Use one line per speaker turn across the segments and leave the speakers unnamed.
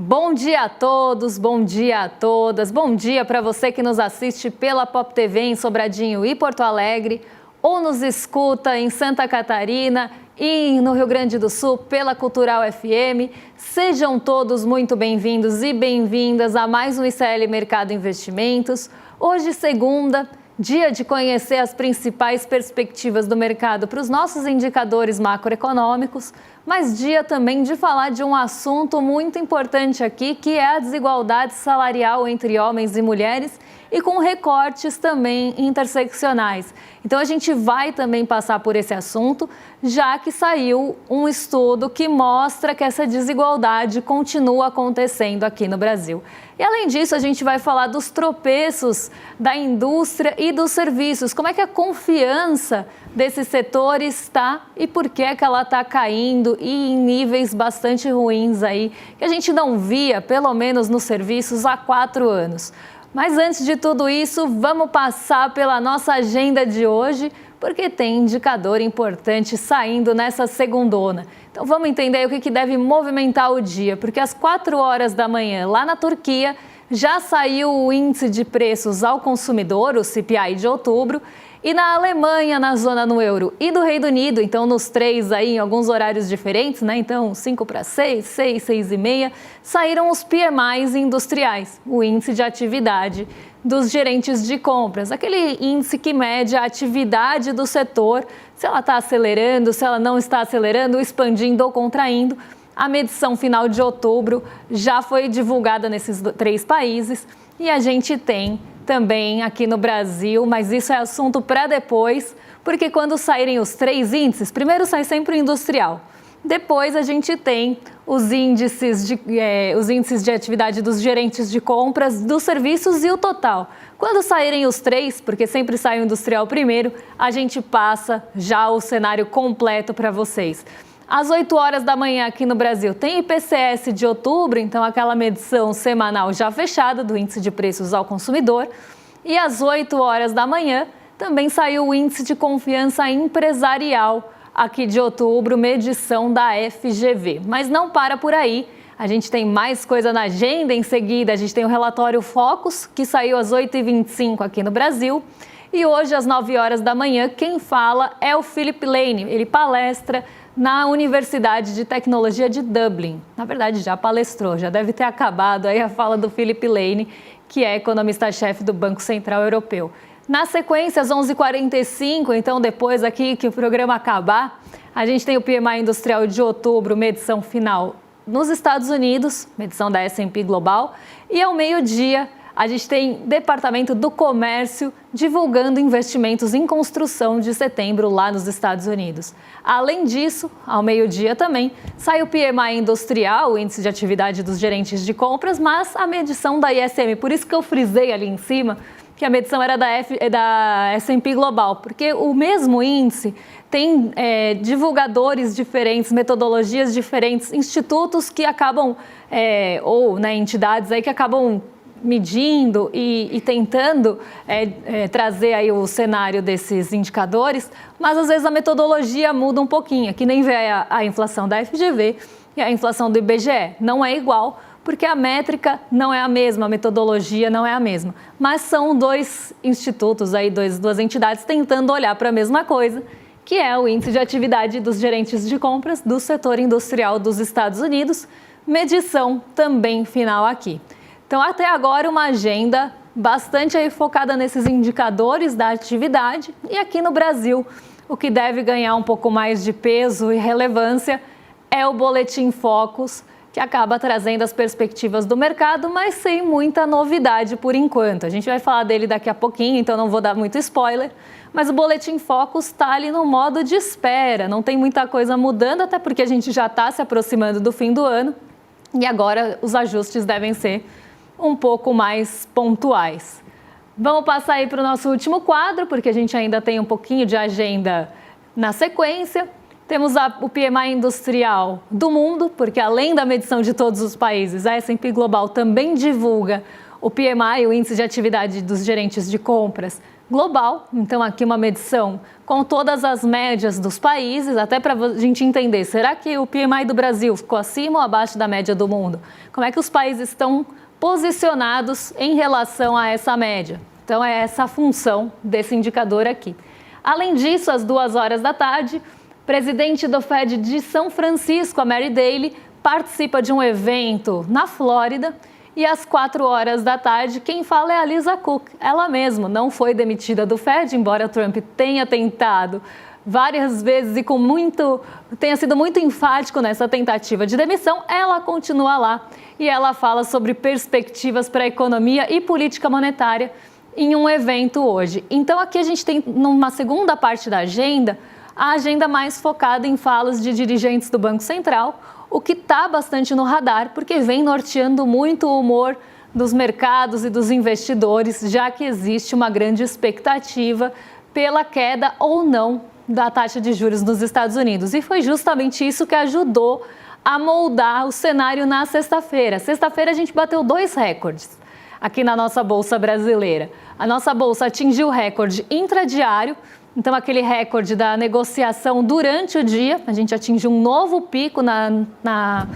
Bom dia a todos, bom dia a todas, bom dia para você que nos assiste pela Pop TV em Sobradinho e Porto Alegre, ou nos escuta em Santa Catarina e no Rio Grande do Sul pela Cultural FM. Sejam todos muito bem-vindos e bem-vindas a mais um ICL Mercado Investimentos. Hoje, segunda, dia de conhecer as principais perspectivas do mercado para os nossos indicadores macroeconômicos, mas dia também de falar de um assunto muito importante aqui, que é a desigualdade salarial entre homens e mulheres e com recortes também interseccionais. Então a gente vai também passar por esse assunto, já que saiu um estudo que mostra que essa desigualdade continua acontecendo aqui no Brasil. E além disso, a gente vai falar dos tropeços da indústria e dos serviços, como é que a confiança desses setores está e por que é que ela está caindo e em níveis bastante ruins aí, que a gente não via, pelo menos nos serviços, há 4 anos. Mas antes de tudo isso, vamos passar pela nossa agenda de hoje, porque tem indicador importante saindo nessa segundona. Então vamos entender o que deve movimentar o dia, porque às 4 horas da manhã, lá na Turquia, já saiu o índice de preços ao consumidor, o CPI de outubro, e na Alemanha, na zona no euro e do Reino Unido, então nos 3 aí em alguns horários diferentes, né? Então 5 para 6, 6, 6 e meia, saíram os PMIs industriais, o índice de atividade dos gerentes de compras, aquele índice que mede a atividade do setor, se ela está acelerando, se ela não está acelerando, expandindo ou contraindo. A medição final de outubro já foi divulgada nesses 3 países e a gente tem também aqui no Brasil, mas isso é assunto para depois, porque quando saírem os 3 índices, primeiro sai sempre o industrial, depois a gente tem os índices de atividade dos gerentes de compras, dos serviços e o total. Quando saírem os 3, porque sempre sai o industrial primeiro, a gente passa já o cenário completo para vocês. Às 8 horas da manhã aqui no Brasil tem IPCS de outubro, então aquela medição semanal já fechada do índice de preços ao consumidor. E às 8 horas da manhã também saiu o índice de confiança empresarial aqui de outubro, medição da FGV. Mas não para por aí, a gente tem mais coisa na agenda em seguida, a gente tem o relatório Focus, que saiu às 8h25 aqui no Brasil. E hoje às 9 horas da manhã quem fala é o Philip Lane, ele palestra na Universidade de Tecnologia de Dublin. Na verdade, já palestrou, já deve ter acabado aí a fala do Philip Lane, que é economista-chefe do Banco Central Europeu. Na sequência, às 11h45, então depois aqui que o programa acabar, a gente tem o PMI Industrial de outubro, medição final nos Estados Unidos, medição da S&P Global, e ao meio-dia, a gente tem Departamento do Comércio divulgando investimentos em construção de setembro lá nos Estados Unidos. Além disso, ao meio-dia também, sai o PMI industrial, o índice de atividade dos gerentes de compras, mas a medição da ISM, por isso que eu frisei ali em cima, que a medição era da S&P Global, porque o mesmo índice tem divulgadores diferentes, metodologias diferentes, institutos que acabam, entidades aí que acabam medindo e tentando trazer aí o cenário desses indicadores, mas às vezes a metodologia muda um pouquinho, que nem vê a inflação da FGV e a inflação do IBGE, não é igual, porque a métrica não é a mesma, a metodologia não é a mesma, mas são 2 institutos, aí, 2 entidades tentando olhar para a mesma coisa, que é o índice de atividade dos gerentes de compras do setor industrial dos Estados Unidos, medição também final aqui. Então, até agora, uma agenda bastante aí focada nesses indicadores da atividade. E aqui no Brasil, o que deve ganhar um pouco mais de peso e relevância é o Boletim Focus, que acaba trazendo as perspectivas do mercado, mas sem muita novidade por enquanto. A gente vai falar dele daqui a pouquinho, então não vou dar muito spoiler. Mas o Boletim Focus está ali no modo de espera, não tem muita coisa mudando, até porque a gente já está se aproximando do fim do ano. E agora os ajustes devem ser um pouco mais pontuais. Vamos passar aí para o nosso último quadro, porque a gente ainda tem um pouquinho de agenda na sequência. Temos o PMI industrial do mundo, porque além da medição de todos os países, a S&P Global também divulga o PMI, o índice de atividade dos gerentes de compras global. Então, aqui uma medição com todas as médias dos países, até para a gente entender, será que o PMI do Brasil ficou acima ou abaixo da média do mundo? Como é que os países estão posicionados em relação a essa média? Então, é essa a função desse indicador aqui. Além disso, às 2h da tarde, o presidente do Fed de São Francisco, a Mary Daly, participa de um evento na Flórida. E às 4h da tarde, quem fala é a Lisa Cook. Ela mesma não foi demitida do Fed, embora Trump tenha tentado várias vezes e tenha sido muito enfático nessa tentativa de demissão, ela continua lá. E ela fala sobre perspectivas para a economia e política monetária em um evento hoje. Então aqui a gente tem, numa segunda parte da agenda, a agenda mais focada em falas de dirigentes do Banco Central, o que está bastante no radar, porque vem norteando muito o humor dos mercados e dos investidores, já que existe uma grande expectativa pela queda ou não da taxa de juros nos Estados Unidos. E foi justamente isso que ajudou a moldar o cenário na sexta-feira. Sexta-feira a gente bateu 2 recordes aqui na nossa Bolsa Brasileira. A nossa Bolsa atingiu o recorde intradiário. Então, aquele recorde da negociação durante o dia, a gente atingiu um novo pico na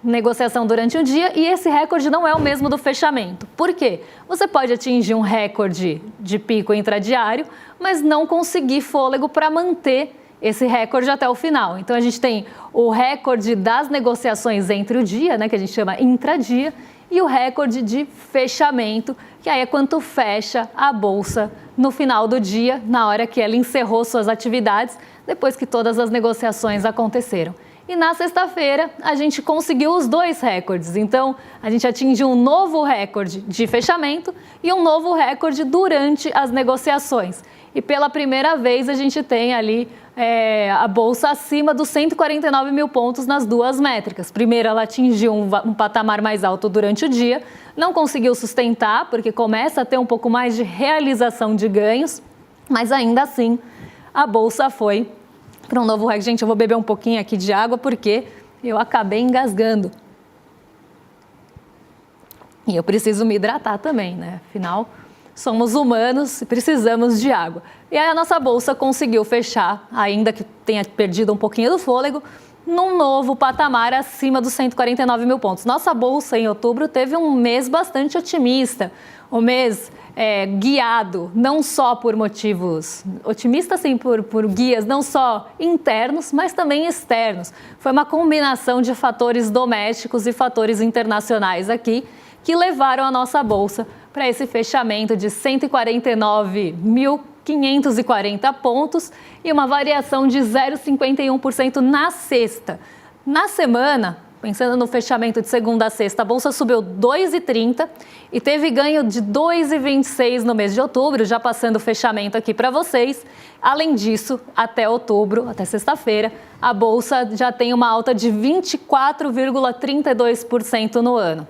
negociação durante o dia e esse recorde não é o mesmo do fechamento. Por quê? Você pode atingir um recorde de pico intradiário, mas não conseguir fôlego para manter esse recorde até o final. Então, a gente tem o recorde das negociações entre o dia, né, que a gente chama intradia, e o recorde de fechamento, que aí é quanto fecha a Bolsa no final do dia, na hora que ela encerrou suas atividades, depois que todas as negociações aconteceram. E na sexta-feira, a gente conseguiu os 2 recordes. Então, a gente atingiu um novo recorde de fechamento e um novo recorde durante as negociações. E pela primeira vez, a gente tem ali a Bolsa acima dos 149 mil pontos nas 2 métricas. Primeiro, ela atingiu um patamar mais alto durante o dia, não conseguiu sustentar, porque começa a ter um pouco mais de realização de ganhos, mas ainda assim, a Bolsa foi para um novo recorde. Gente, eu vou beber um pouquinho aqui de água, porque eu acabei engasgando. E eu preciso me hidratar também, né? Afinal, somos humanos e precisamos de água. E aí a nossa Bolsa conseguiu fechar, ainda que tenha perdido um pouquinho do fôlego, num novo patamar acima dos 149 mil pontos. Nossa Bolsa, em outubro, teve um mês bastante otimista. Um mês guiado, não só por motivos... Otimista, sim, por guias não só internos, mas também externos. Foi uma combinação de fatores domésticos e fatores internacionais aqui, que levaram a nossa Bolsa para esse fechamento de 149.540 pontos e uma variação de 0,51% na sexta. Na semana, pensando no fechamento de segunda a sexta, a Bolsa subiu 2,30 e teve ganho de 2,26 no mês de outubro, já passando o fechamento aqui para vocês. Além disso, até outubro, até sexta-feira, a Bolsa já tem uma alta de 24,32% no ano.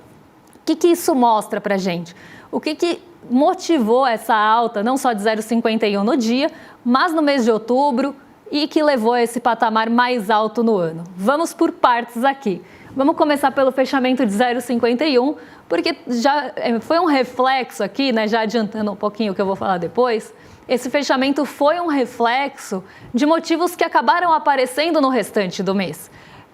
O que isso mostra para a gente? O que motivou essa alta, não só de 0,51 no dia, mas no mês de outubro e que levou a esse patamar mais alto no ano? Vamos por partes aqui. Vamos começar pelo fechamento de 0,51, porque já foi um reflexo aqui, né, já adiantando um pouquinho o que eu vou falar depois. Esse fechamento foi um reflexo de motivos que acabaram aparecendo no restante do mês.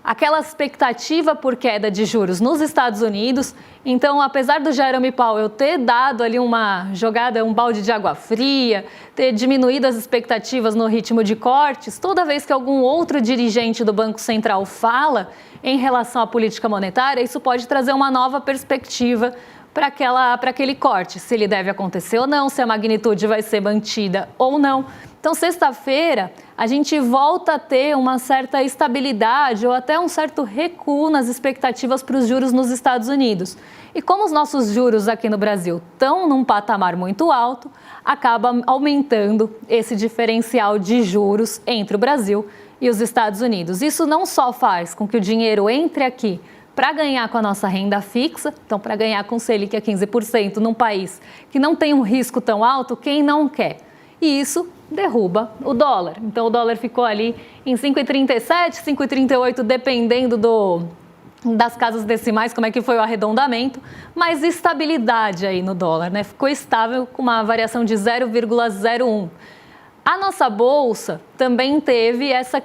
Aquela expectativa por queda de juros nos Estados Unidos. Então, apesar do Jerome Powell ter dado ali uma jogada, um balde de água fria, ter diminuído as expectativas no ritmo de cortes, toda vez que algum outro dirigente do Banco Central fala em relação à política monetária, isso pode trazer uma nova perspectiva para aquele corte, se ele deve acontecer ou não, se a magnitude vai ser mantida ou não. Então, sexta-feira, a gente volta a ter uma certa estabilidade ou até um certo recuo nas expectativas para os juros nos Estados Unidos. E como os nossos juros aqui no Brasil estão num patamar muito alto, acaba aumentando esse diferencial de juros entre o Brasil e os Estados Unidos. Isso não só faz com que o dinheiro entre aqui para ganhar com a nossa renda fixa, então para ganhar com Selic a 15% num país que não tem um risco tão alto, quem não quer? E isso derruba o dólar. Então o dólar ficou ali em 5,37, 5,38, dependendo das casas decimais, como é que foi o arredondamento, mas estabilidade aí no dólar, né? Ficou estável com uma variação de 0,01. A nossa bolsa também teve essa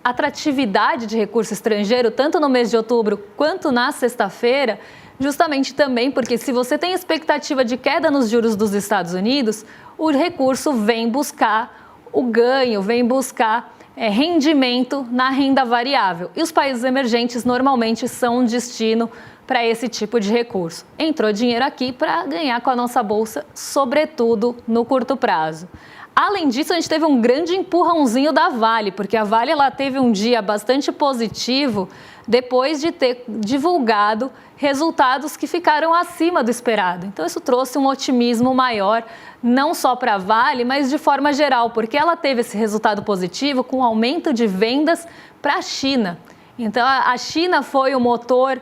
atratividade de recurso estrangeiro, tanto no mês de outubro quanto na sexta-feira, justamente também porque se você tem expectativa de queda nos juros dos Estados Unidos, o recurso vem buscar o ganho, vem buscar rendimento na renda variável. E os países emergentes normalmente são um destino para esse tipo de recurso. Entrou dinheiro aqui para ganhar com a nossa bolsa, sobretudo no curto prazo. Além disso, a gente teve um grande empurrãozinho da Vale, porque a Vale ela teve um dia bastante positivo depois de ter divulgado resultados que ficaram acima do esperado. Então, isso trouxe um otimismo maior, não só para a Vale, mas de forma geral, porque ela teve esse resultado positivo com aumento de vendas para a China. Então, a China foi o motor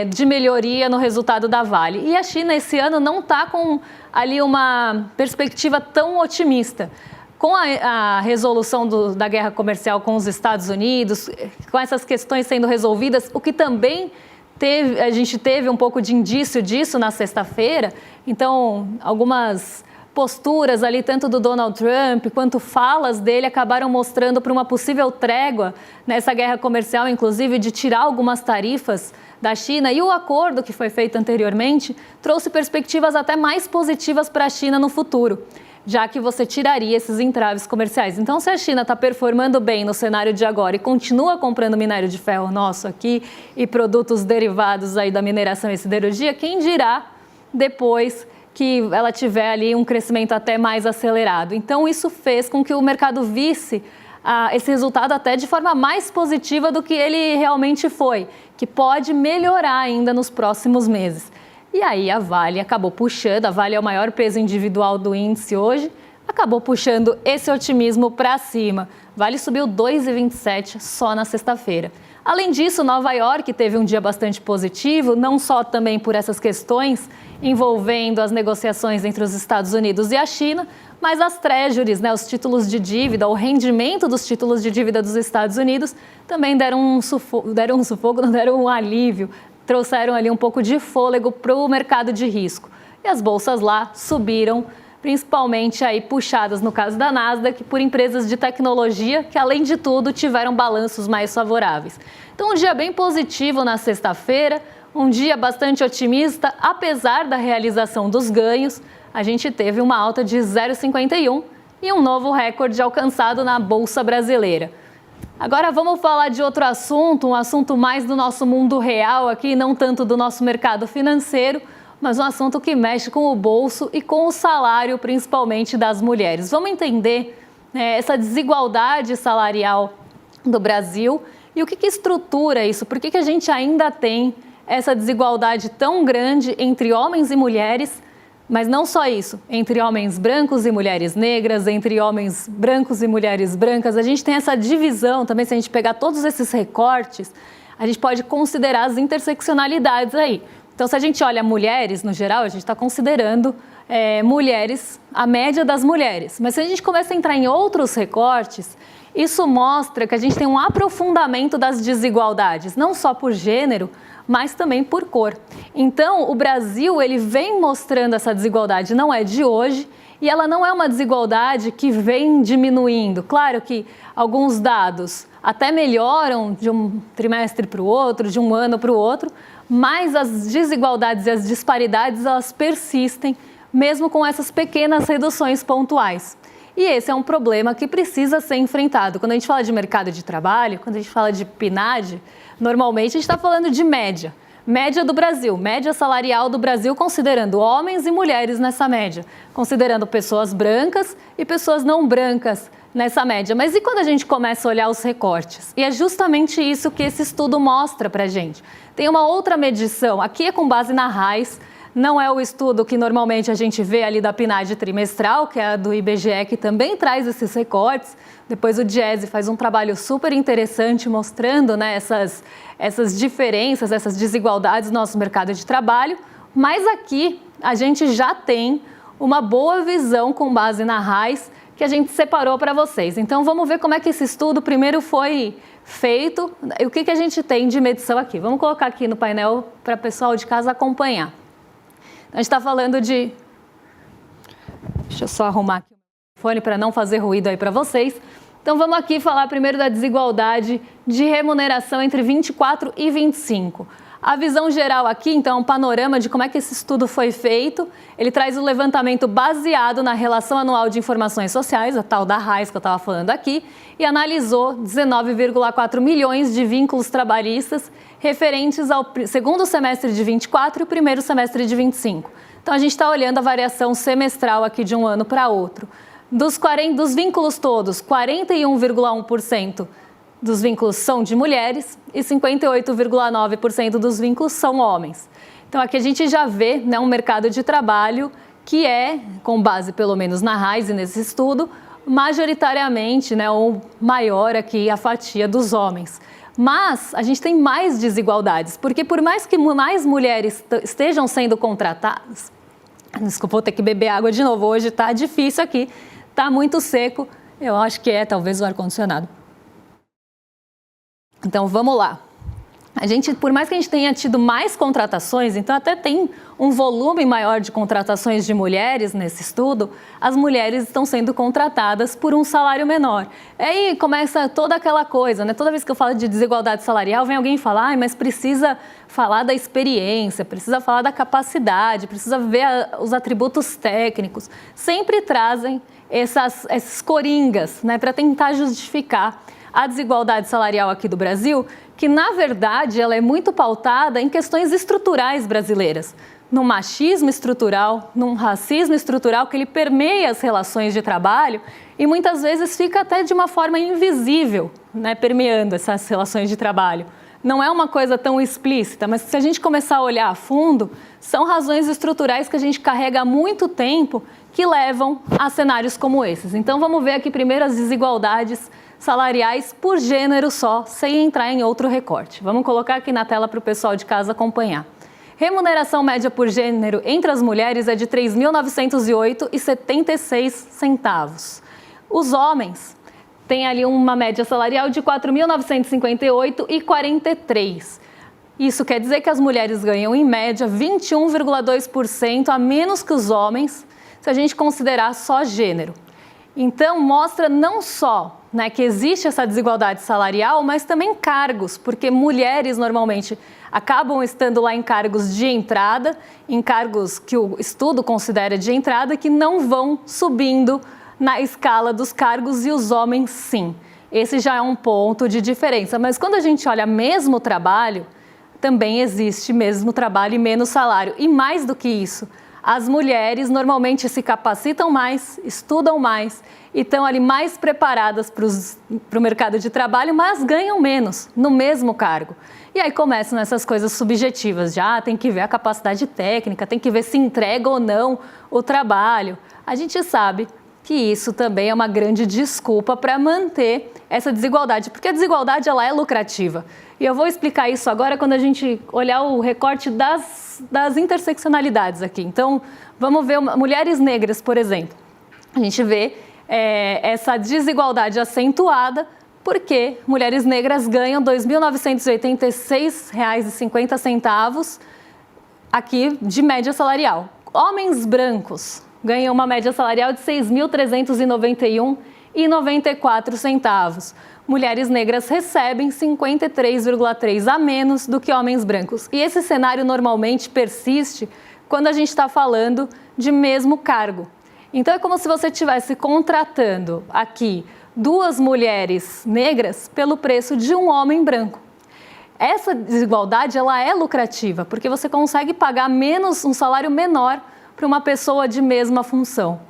de melhoria no resultado da Vale. E a China, esse ano, não está com ali uma perspectiva tão otimista. Com a resolução da guerra comercial com os Estados Unidos, com essas questões sendo resolvidas, o que também a gente teve um pouco de indício disso na sexta-feira. Então, algumas posturas ali, tanto do Donald Trump quanto falas dele, acabaram mostrando para uma possível trégua nessa guerra comercial, inclusive de tirar algumas tarifas da China. E o acordo que foi feito anteriormente trouxe perspectivas até mais positivas para a China no futuro, já que você tiraria esses entraves comerciais. Então, se a China está performando bem no cenário de agora e continua comprando minério de ferro nosso aqui e produtos derivados aí da mineração e siderurgia, quem dirá depois que ela tiver ali um crescimento até mais acelerado. Então, isso fez com que o mercado visse esse resultado até de forma mais positiva do que ele realmente foi, que pode melhorar ainda nos próximos meses. E aí a Vale acabou puxando, a Vale é o maior peso individual do índice hoje, acabou puxando esse otimismo para cima. Vale subiu 2,27 só na sexta-feira. Além disso, Nova York teve um dia bastante positivo, não só também por essas questões envolvendo as negociações entre os Estados Unidos e a China, mas as treasuries, né, os títulos de dívida, o rendimento dos títulos de dívida dos Estados Unidos também deram um alívio, trouxeram ali um pouco de fôlego para o mercado de risco. E as bolsas lá subiram, principalmente aí puxadas, no caso da Nasdaq, por empresas de tecnologia que, além de tudo, tiveram balanços mais favoráveis. Então, um dia bem positivo na sexta-feira, um dia bastante otimista, apesar da realização dos ganhos. A gente teve uma alta de 0,51 e um novo recorde alcançado na Bolsa Brasileira. Agora vamos falar de outro assunto, um assunto mais do nosso mundo real aqui, não tanto do nosso mercado financeiro, mas um assunto que mexe com o bolso e com o salário, principalmente das mulheres. Vamos entender essa desigualdade salarial do Brasil e o que estrutura isso, por que a gente ainda tem essa desigualdade tão grande entre homens e mulheres, mas não só isso, entre homens brancos e mulheres negras, entre homens brancos e mulheres brancas. A gente tem essa divisão também, se a gente pegar todos esses recortes, a gente pode considerar as interseccionalidades aí. Então, se a gente olha mulheres, no geral, a gente está considerando mulheres, a média das mulheres. Mas se a gente começa a entrar em outros recortes, isso mostra que a gente tem um aprofundamento das desigualdades, não só por gênero, mas também por cor. Então, o Brasil, ele vem mostrando essa desigualdade, não é de hoje, e ela não é uma desigualdade que vem diminuindo. Claro que alguns dados até melhoram de um trimestre para o outro, de um ano para o outro, mas as desigualdades e as disparidades, elas persistem, mesmo com essas pequenas reduções pontuais. E esse é um problema que precisa ser enfrentado. Quando a gente fala de mercado de trabalho, quando a gente fala de PNAD, normalmente a gente está falando de média. Média do Brasil, média salarial do Brasil, considerando homens e mulheres nessa média, considerando pessoas brancas e pessoas não brancas nessa média. Mas e quando a gente começa a olhar os recortes? E é justamente isso que esse estudo mostra para a gente. Tem uma outra medição, aqui é com base na RAIS, não é o estudo que normalmente a gente vê ali da PNAD trimestral, que é a do IBGE, que também traz esses recortes. Depois o Diese faz um trabalho super interessante mostrando, né, essas diferenças, essas desigualdades no nosso mercado de trabalho. Mas aqui a gente já tem uma boa visão com base na RAIS que a gente separou para vocês. Então, vamos ver como é que esse estudo primeiro foi feito e o que a gente tem de medição aqui. Vamos colocar aqui no painel para o pessoal de casa acompanhar. A gente está falando de... Deixa eu só arrumar aqui o fone para não fazer ruído aí para vocês. Então, vamos aqui falar primeiro da desigualdade de remuneração entre 24 e 25. A visão geral aqui, então, é um panorama de como é que esse estudo foi feito. Ele traz o levantamento baseado na Relação Anual de Informações Sociais, a tal da RAIS que eu estava falando aqui, e analisou 19,4 milhões de vínculos trabalhistas referentes ao segundo semestre de 24 e o primeiro semestre de 25. Então, a gente está olhando a variação semestral aqui de um ano para outro. Dos vínculos todos, 41,1% dos vínculos são de mulheres e 58,9% dos vínculos são homens. Então, aqui a gente já vê, né, um mercado de trabalho que é, com base pelo menos na RAIS e nesse estudo, majoritariamente, né, ou maior aqui a fatia dos homens. Mas a gente tem mais desigualdades, porque por mais que mais mulheres estejam sendo contratadas... Desculpa, vou ter que beber água de novo, hoje está difícil aqui, está muito seco, eu acho que é talvez o ar-condicionado. Então, vamos lá. Por mais que a gente tenha tido mais contratações, então até tem um volume maior de contratações de mulheres nesse estudo, as mulheres estão sendo contratadas por um salário menor. Aí começa toda aquela coisa, né? Toda vez que eu falo de desigualdade salarial, vem alguém falar, mas precisa falar da experiência, precisa falar da capacidade, precisa ver os atributos técnicos. Sempre trazem esses coringas, né, para tentar justificar a desigualdade salarial aqui do Brasil, que na verdade ela é muito pautada em questões estruturais brasileiras, num machismo estrutural, num racismo estrutural que ele permeia as relações de trabalho e muitas vezes fica até de uma forma invisível, né, permeando essas relações de trabalho. Não é uma coisa tão explícita, mas se a gente começar a olhar a fundo, são razões estruturais que a gente carrega há muito tempo que levam a cenários como esses. Então vamos ver aqui primeiro as desigualdades salariais por gênero só, sem entrar em outro recorte. Vamos colocar aqui na tela para o pessoal de casa acompanhar. Remuneração média por gênero entre as mulheres é de R$ 3.908,76. Os homens têm ali uma média salarial de R$ 4.958,43. Isso quer dizer que as mulheres ganham, em média, 21,2% a menos que os homens, se a gente considerar só gênero. Então, mostra não só, né, que existe essa desigualdade salarial, mas também cargos, porque mulheres normalmente acabam estando lá em cargos de entrada, em cargos que o estudo considera de entrada, que não vão subindo na escala dos cargos e os homens sim. Esse já é um ponto de diferença, mas quando a gente olha mesmo trabalho, também existe mesmo trabalho e menos salário. E mais do que isso, as mulheres normalmente se capacitam mais, estudam mais e estão ali mais preparadas para o mercado de trabalho, mas ganham menos no mesmo cargo. E aí começam essas coisas subjetivas, já tem que ver a capacidade técnica, tem que ver se entrega ou não o trabalho. A gente sabe que isso também é uma grande desculpa para manter essa desigualdade, porque a desigualdade ela é lucrativa. E eu vou explicar isso agora quando a gente olhar o recorte das interseccionalidades aqui. Então, vamos ver mulheres negras, por exemplo. A gente vê essa desigualdade acentuada porque mulheres negras ganham R$ 2.986,50 aqui de média salarial. Homens brancos ganham uma média salarial de R$ 6.391,94. Mulheres negras recebem 53,3% a menos do que homens brancos. E esse cenário normalmente persiste quando a gente está falando de mesmo cargo. Então é como se você estivesse contratando aqui duas mulheres negras pelo preço de um homem branco. Essa desigualdade ela é lucrativa, porque você consegue pagar um salário menor para uma pessoa de mesma função.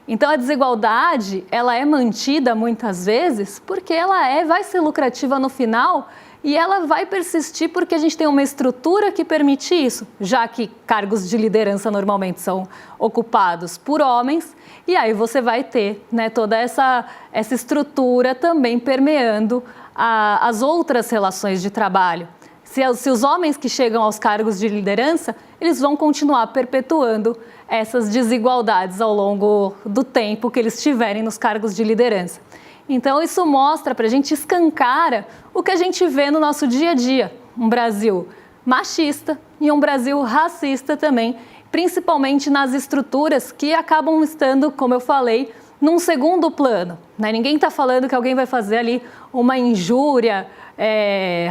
Então a desigualdade ela é mantida muitas vezes porque ela vai ser lucrativa no final e ela vai persistir porque a gente tem uma estrutura que permite isso, já que cargos de liderança normalmente são ocupados por homens e aí você vai ter, né, toda essa estrutura também permeando as outras relações de trabalho. Se os homens que chegam aos cargos de liderança, eles vão continuar perpetuando essas desigualdades ao longo do tempo que eles estiverem nos cargos de liderança. Então isso mostra para a gente, escancara o que a gente vê no nosso dia a dia, um Brasil machista e um Brasil racista também, principalmente nas estruturas que acabam estando, como eu falei, num segundo plano, né? Ninguém está falando que alguém vai fazer ali uma injúria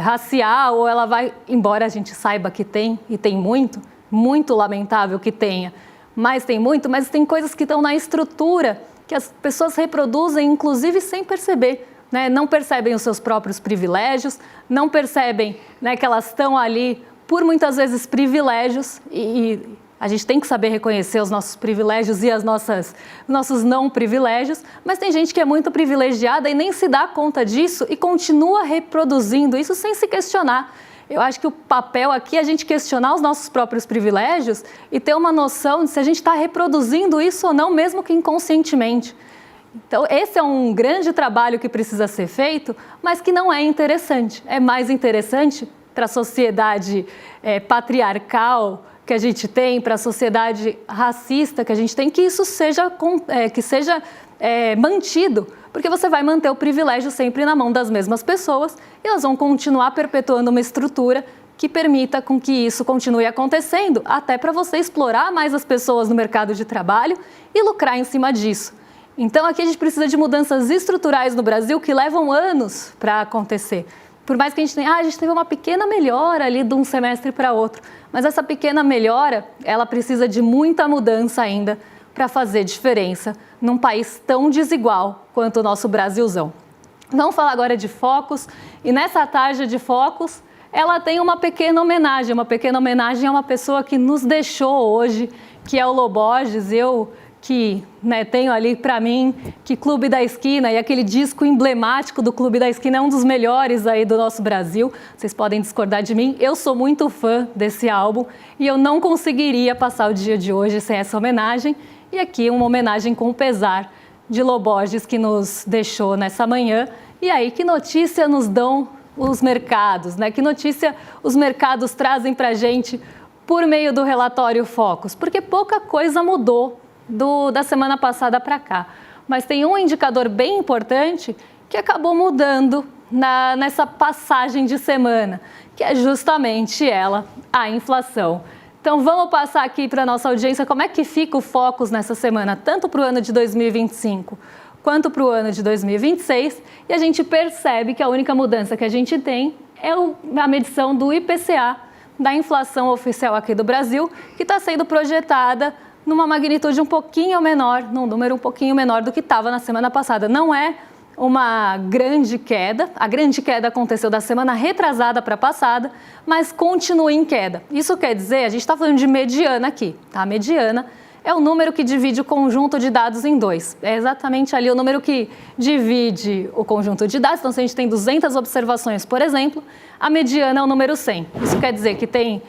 racial, ou ela vai, embora a gente saiba que tem, e tem muito lamentável que tenha, mas tem coisas que estão na estrutura que as pessoas reproduzem, inclusive sem perceber, né? Não percebem os seus próprios privilégios, não percebem, né, que elas estão ali por muitas vezes privilégios, e a gente tem que saber reconhecer os nossos privilégios e nossos não privilégios, mas tem gente que é muito privilegiada e nem se dá conta disso e continua reproduzindo isso sem se questionar. Eu acho que o papel aqui é a gente questionar os nossos próprios privilégios e ter uma noção de se a gente está reproduzindo isso ou não, mesmo que inconscientemente. Então, esse é um grande trabalho que precisa ser feito, mas que não é interessante. É mais interessante para a sociedade patriarcal que a gente tem, para a sociedade racista que a gente tem, que isso seja mantido, porque você vai manter o privilégio sempre na mão das mesmas pessoas e elas vão continuar perpetuando uma estrutura que permita com que isso continue acontecendo, até para você explorar mais as pessoas no mercado de trabalho e lucrar em cima disso. Então aqui a gente precisa de mudanças estruturais no Brasil que levam anos para acontecer. Por mais que a gente teve uma pequena melhora ali de um semestre para outro, mas essa pequena melhora, ela precisa de muita mudança ainda para fazer diferença num país tão desigual quanto o nosso Brasilzão. Vamos falar agora de Focus, e nessa tarja de Focus, ela tem uma pequena homenagem a uma pessoa que nos deixou hoje, que é o Lô Borges. Eu que tenho ali para mim que Clube da Esquina e aquele disco emblemático do Clube da Esquina é um dos melhores aí do nosso Brasil. Vocês podem discordar de mim, eu sou muito fã desse álbum e eu não conseguiria passar o dia de hoje sem essa homenagem. E aqui uma homenagem com o pesar de Lô Borges, que nos deixou nessa manhã. E aí, que notícia nos dão os mercados, né? Que notícia os mercados trazem para a gente por meio do relatório Focus? Porque pouca coisa mudou da semana passada para cá. Mas tem um indicador bem importante que acabou mudando nessa passagem de semana, que é justamente a inflação. Então vamos passar aqui para a nossa audiência como é que fica o Focus nessa semana, tanto para o ano de 2025 quanto para o ano de 2026, e a gente percebe que a única mudança que a gente tem é a medição do IPCA, da inflação oficial aqui do Brasil, que está sendo projetada numa magnitude um pouquinho menor, num número um pouquinho menor do que estava na semana passada. Não é uma grande queda, a grande queda aconteceu da semana retrasada para a passada, mas continua em queda. Isso quer dizer, a gente está falando de mediana aqui, tá? A mediana é o número que divide o conjunto de dados em dois. É exatamente ali o número que divide o conjunto de dados. Então, se a gente tem 200 observações, por exemplo, a mediana é o número 100. Isso quer dizer que tem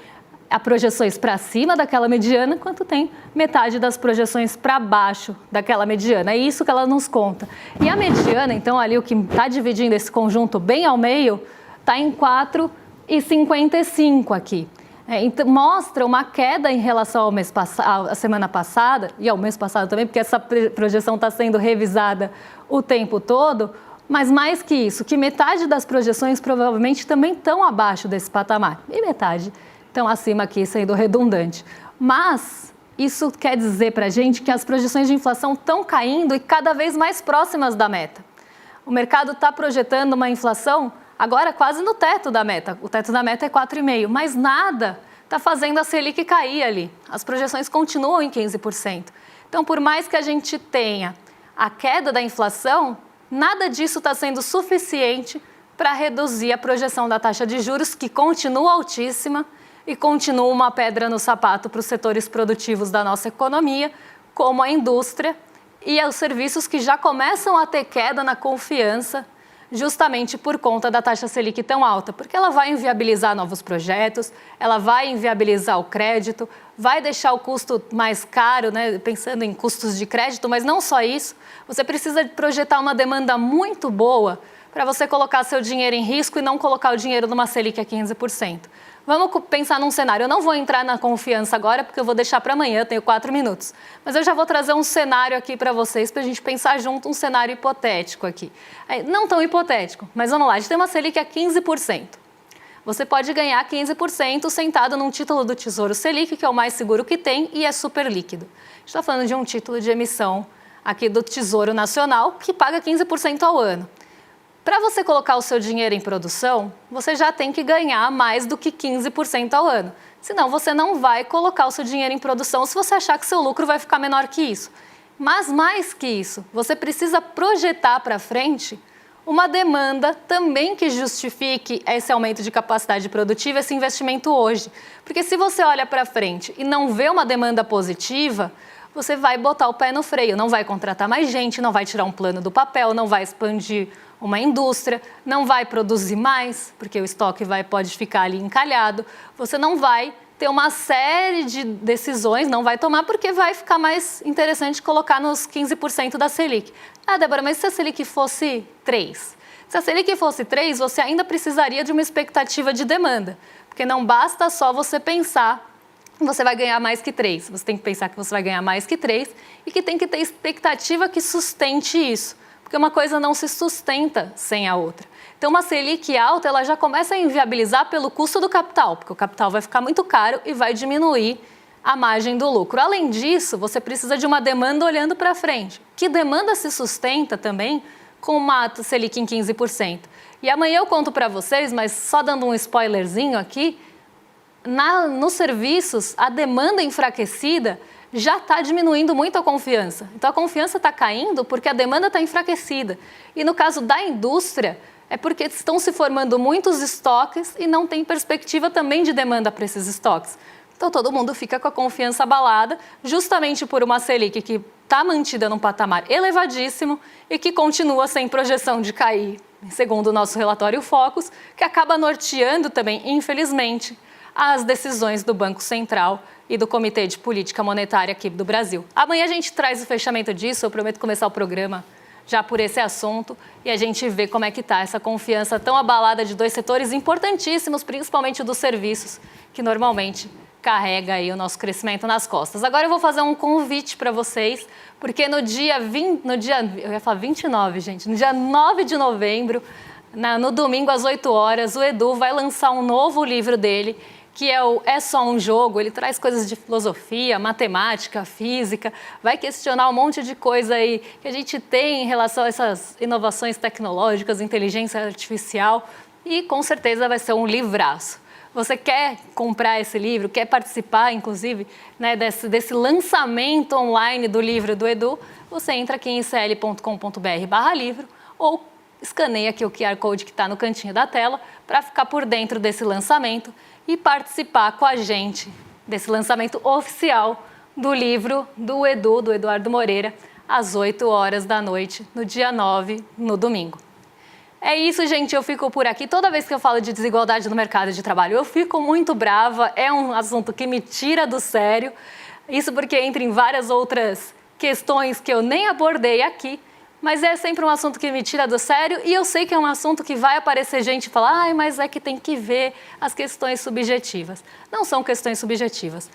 projeções para cima daquela mediana, quanto tem metade das projeções para baixo daquela mediana. É isso que ela nos conta. E a mediana, então, ali o que está dividindo esse conjunto bem ao meio, está em 4,55 aqui. Então, mostra uma queda em relação à semana passada, e ao mês passado também, porque essa projeção está sendo revisada o tempo todo, mas mais que isso, que metade das projeções provavelmente também estão abaixo desse patamar, e metade estão acima aqui, sendo redundante. Mas isso quer dizer para a gente que as projeções de inflação estão caindo e cada vez mais próximas da meta. O mercado está projetando uma inflação agora quase no teto da meta. O teto da meta é 4,5%, mas nada está fazendo a Selic cair ali. As projeções continuam em 15%. Então, por mais que a gente tenha a queda da inflação, nada disso está sendo suficiente para reduzir a projeção da taxa de juros, que continua altíssima, e continua uma pedra no sapato para os setores produtivos da nossa economia, como a indústria e os serviços, que já começam a ter queda na confiança, justamente por conta da taxa Selic tão alta, porque ela vai inviabilizar novos projetos, ela vai inviabilizar o crédito, vai deixar o custo mais caro, né, pensando em custos de crédito, mas não só isso, você precisa projetar uma demanda muito boa para você colocar seu dinheiro em risco e não colocar o dinheiro numa Selic a 15%. Vamos pensar num cenário. Eu não vou entrar na confiança agora, porque eu vou deixar para amanhã, eu tenho 4 minutos. Mas eu já vou trazer um cenário aqui para vocês, para a gente pensar junto, um cenário hipotético aqui. Não tão hipotético, mas vamos lá, a gente tem uma Selic a 15%. Você pode ganhar 15% sentado num título do Tesouro Selic, que é o mais seguro que tem e é super líquido. A gente está falando de um título de emissão aqui do Tesouro Nacional, que paga 15% ao ano. Para você colocar o seu dinheiro em produção, você já tem que ganhar mais do que 15% ao ano. Senão, você não vai colocar o seu dinheiro em produção se você achar que seu lucro vai ficar menor que isso. Mas, mais que isso, você precisa projetar para frente uma demanda também que justifique esse aumento de capacidade produtiva, esse investimento hoje. Porque se você olha para frente e não vê uma demanda positiva, você vai botar o pé no freio, não vai contratar mais gente, não vai tirar um plano do papel, não vai expandir uma indústria, não vai produzir mais, porque o estoque pode ficar ali encalhado, você não vai ter uma série de decisões, não vai tomar, porque vai ficar mais interessante colocar nos 15% da Selic. Ah, Débora, mas se a Selic fosse 3? Se a Selic fosse 3, você ainda precisaria de uma expectativa de demanda, porque não basta só você pensar que você vai ganhar mais que 3, você tem que pensar que você vai ganhar mais que 3 e que tem que ter expectativa que sustente isso. Porque uma coisa não se sustenta sem a outra. Então, uma Selic alta, ela já começa a inviabilizar pelo custo do capital, porque o capital vai ficar muito caro e vai diminuir a margem do lucro. Além disso, você precisa de uma demanda olhando para frente. Que demanda se sustenta também com uma Selic em 15%? E amanhã eu conto para vocês, mas só dando um spoilerzinho aqui, nos serviços, a demanda enfraquecida já está diminuindo muito a confiança. Então, a confiança está caindo porque a demanda está enfraquecida. E no caso da indústria, é porque estão se formando muitos estoques e não tem perspectiva também de demanda para esses estoques. Então, todo mundo fica com a confiança abalada, justamente por uma Selic que está mantida num patamar elevadíssimo e que continua sem projeção de cair, segundo o nosso relatório Focus, que acaba norteando também, infelizmente, as decisões do Banco Central e do Comitê de Política Monetária aqui do Brasil. Amanhã a gente traz o fechamento disso, eu prometo começar o programa já por esse assunto e a gente vê como é que está essa confiança tão abalada de dois setores importantíssimos, principalmente dos serviços, que normalmente carrega aí o nosso crescimento nas costas. Agora eu vou fazer um convite para vocês, porque no dia 29, gente, no dia 9 de novembro, no domingo às 8 horas, o Edu vai lançar um novo livro dele, que é o É Só um Jogo. Ele traz coisas de filosofia, matemática, física, vai questionar um monte de coisa aí que a gente tem em relação a essas inovações tecnológicas, inteligência artificial, e com certeza vai ser um livraço. Você quer comprar esse livro, quer participar, inclusive, né, desse lançamento online do livro do Edu, você entra aqui em icl.com.br/livro ou escaneia aqui o QR Code que está no cantinho da tela para ficar por dentro desse lançamento e participar com a gente desse lançamento oficial do livro do Edu, do Eduardo Moreira, às 8 horas da noite, no dia 9, no domingo. É isso, gente, eu fico por aqui. Toda vez que eu falo de desigualdade no mercado de trabalho, eu fico muito brava, é um assunto que me tira do sério. Isso porque entra em várias outras questões que eu nem abordei aqui, mas é sempre um assunto que me tira do sério e eu sei que é um assunto que vai aparecer gente e falar, mas é que tem que ver as questões subjetivas. Não são questões subjetivas,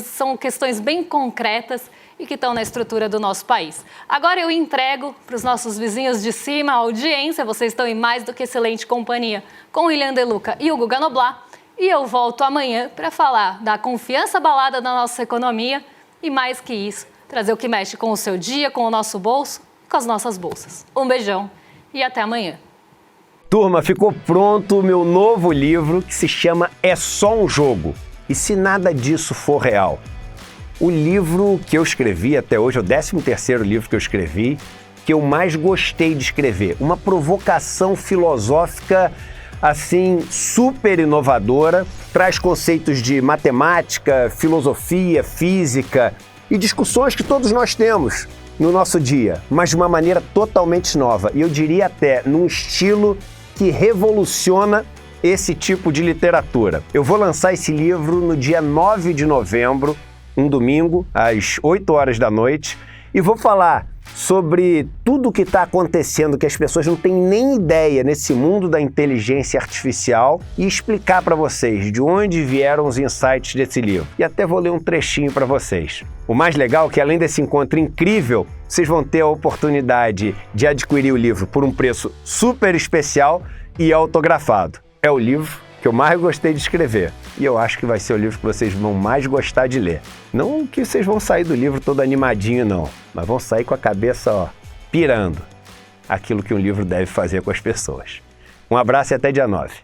são questões bem concretas e que estão na estrutura do nosso país. Agora eu entrego para os nossos vizinhos de cima a audiência, vocês estão em mais do que excelente companhia com o William De Luca e o Guga Noblat, e eu volto amanhã para falar da confiança abalada da nossa economia e mais que isso, trazer o que mexe com o seu dia, com o nosso bolso, com as nossas bolsas. Um beijão e até amanhã.
Turma, ficou pronto o meu novo livro que se chama É Só um Jogo. E se nada disso for real? O livro que eu escrevi até hoje, é o 13º livro que eu escrevi, que eu mais gostei de escrever. Uma provocação filosófica, assim, super inovadora, traz conceitos de matemática, filosofia, física e discussões que todos nós temos no nosso dia, mas de uma maneira totalmente nova. E eu diria até num estilo que revoluciona esse tipo de literatura. Eu vou lançar esse livro no dia 9 de novembro, um domingo, às 8 horas da noite, e vou falar sobre tudo o que está acontecendo, que as pessoas não têm nem ideia nesse mundo da inteligência artificial, e explicar para vocês de onde vieram os insights desse livro. E até vou ler um trechinho para vocês. O mais legal é que, além desse encontro incrível, vocês vão ter a oportunidade de adquirir o livro por um preço super especial e autografado. É o livro que eu mais gostei de escrever. E eu acho que vai ser o livro que vocês vão mais gostar de ler. Não que vocês vão sair do livro todo animadinho, não. Mas vão sair com a cabeça, pirando. Aquilo que um livro deve fazer com as pessoas. Um abraço e até dia 9.